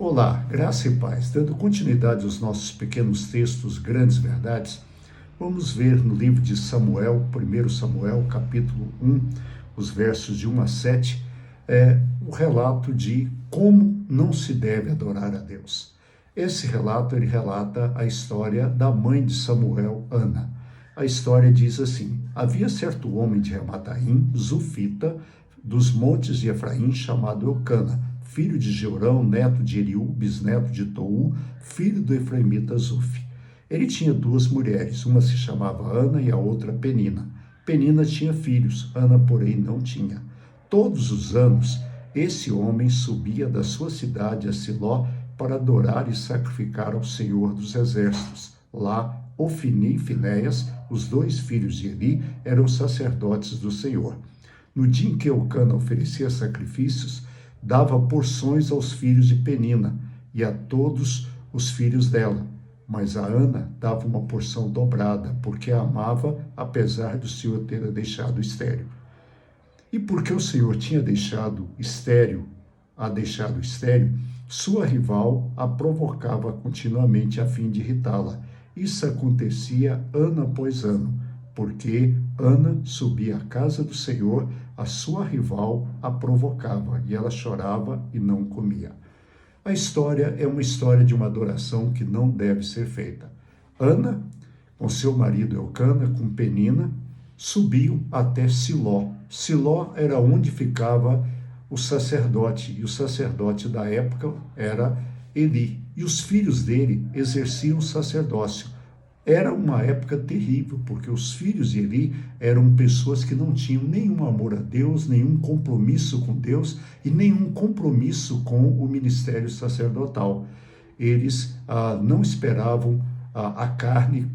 Olá, graça e paz. Dando continuidade aos nossos pequenos textos, grandes verdades, vamos ver no livro de Samuel, 1 Samuel, capítulo 1, os versos de 1 a 7, o relato de como não se deve adorar a Deus. Esse relato, ele relata a história da mãe de Samuel, Ana. A história diz assim: havia certo homem de Ramataim, Zufita, dos montes de Efraim, chamado Eucana, filho de Jeurão, neto de Eliú, bisneto de Tou, filho do efraimita Zuf. Ele tinha duas mulheres, uma se chamava Ana e a outra Penina. Penina tinha filhos, Ana, porém, não tinha. Todos os anos, esse homem subia da sua cidade a Siló para adorar e sacrificar ao Senhor dos Exércitos. Lá, Ofni e Finéias, os dois filhos de Eli, eram sacerdotes do Senhor. No dia em que Eucana oferecia sacrifícios, dava porções aos filhos de Penina e a todos os filhos dela. Mas a Ana dava uma porção dobrada, porque a amava, apesar do Senhor ter a deixado estéril. E porque o Senhor tinha deixado estéril, sua rival a provocava continuamente a fim de irritá-la. Isso acontecia ano após ano, porque Ana subia à casa do Senhor, a sua rival a provocava, e ela chorava e não comia. A história é uma história de uma adoração que não deve ser feita. Ana, com seu marido Eucana, com Penina, subiu até Siló. Siló era onde ficava o sacerdote, e o sacerdote da época era Eli, e os filhos dele exerciam o sacerdócio. Era uma época terrível, porque os filhos de Eli eram pessoas que não tinham nenhum amor a Deus, nenhum compromisso com Deus e nenhum compromisso com o ministério sacerdotal. Eles não esperavam a carne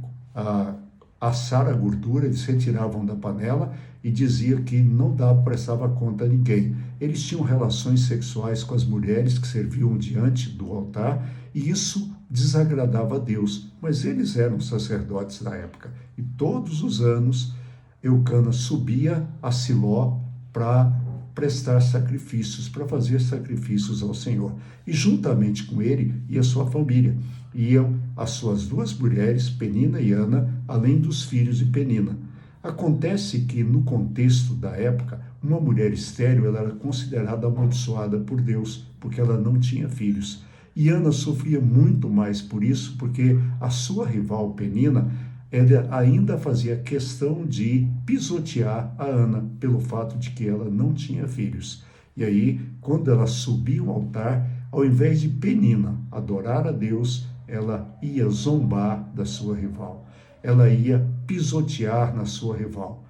assar a gordura, eles retiravam da panela e diziam que não prestava conta a ninguém. Eles tinham relações sexuais com as mulheres que serviam diante do altar, e isso desagradava a Deus, mas eles eram sacerdotes da época. E todos os anos, Eucana subia a Siló para prestar sacrifícios, para fazer sacrifícios ao Senhor. E juntamente com ele ia sua família. Iam as suas duas mulheres, Penina e Ana, além dos filhos de Penina. Acontece que, no contexto da época, uma mulher estéril ela era considerada amaldiçoada por Deus, porque ela não tinha filhos. E Ana sofria muito mais por isso, porque a sua rival Penina ela ainda fazia questão de pisotear a Ana, pelo fato de que ela não tinha filhos. E aí, quando ela subia ao altar, ao invés de Penina adorar a Deus, ela ia zombar da sua rival. Ela ia pisotear na sua rival.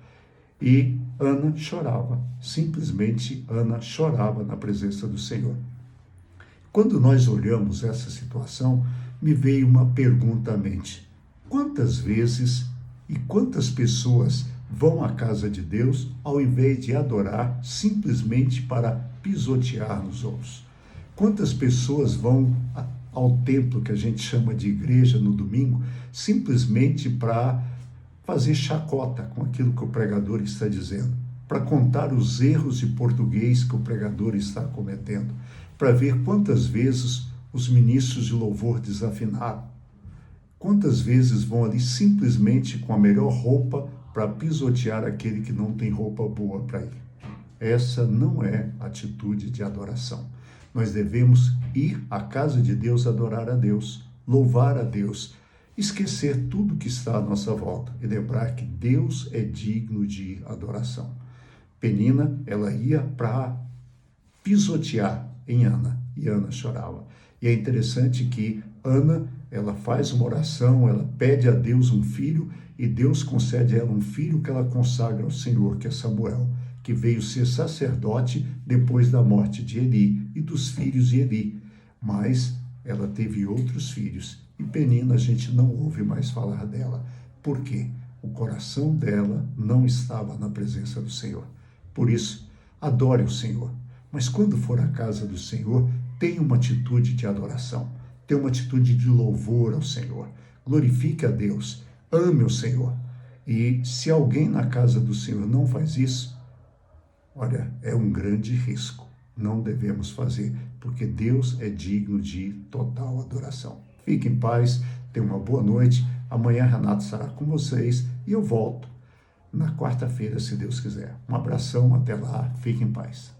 E Ana chorava, simplesmente Ana chorava na presença do Senhor. Quando nós olhamos essa situação, me veio uma pergunta à mente: quantas vezes e quantas pessoas vão à casa de Deus ao invés de adorar simplesmente para pisotear nos outros? Quantas pessoas vão ao templo que a gente chama de igreja no domingo simplesmente para fazer chacota com aquilo que o pregador está dizendo, para contar os erros de português que o pregador está cometendo, para ver quantas vezes os ministros de louvor desafinaram, quantas vezes vão ali simplesmente com a melhor roupa para pisotear aquele que não tem roupa boa para ir. Essa não é atitude de adoração. Nós devemos ir à casa de Deus, adorar a Deus, louvar a Deus, esquecer tudo que está à nossa volta e lembrar que Deus é digno de adoração. Penina, ela ia para pisotear em Ana, e Ana chorava. E é interessante que Ana, ela faz uma oração, ela pede a Deus um filho, e Deus concede a ela um filho que ela consagra ao Senhor, que é Samuel, que veio ser sacerdote depois da morte de Eli e dos filhos de Eli. Mas ela teve outros filhos, e Penina a gente não ouve mais falar dela. Por quê? O coração dela não estava na presença do Senhor. Por isso, adore o Senhor. Mas quando for à casa do Senhor, tenha uma atitude de adoração, tenha uma atitude de louvor ao Senhor. Glorifique a Deus, ame o Senhor. E se alguém na casa do Senhor não faz isso, olha, é um grande risco. Não devemos fazer, porque Deus é digno de total adoração. Fique em paz, tenha uma boa noite. Amanhã Renato estará com vocês e eu volto na quarta-feira, se Deus quiser. Um abração, até lá, fique em paz.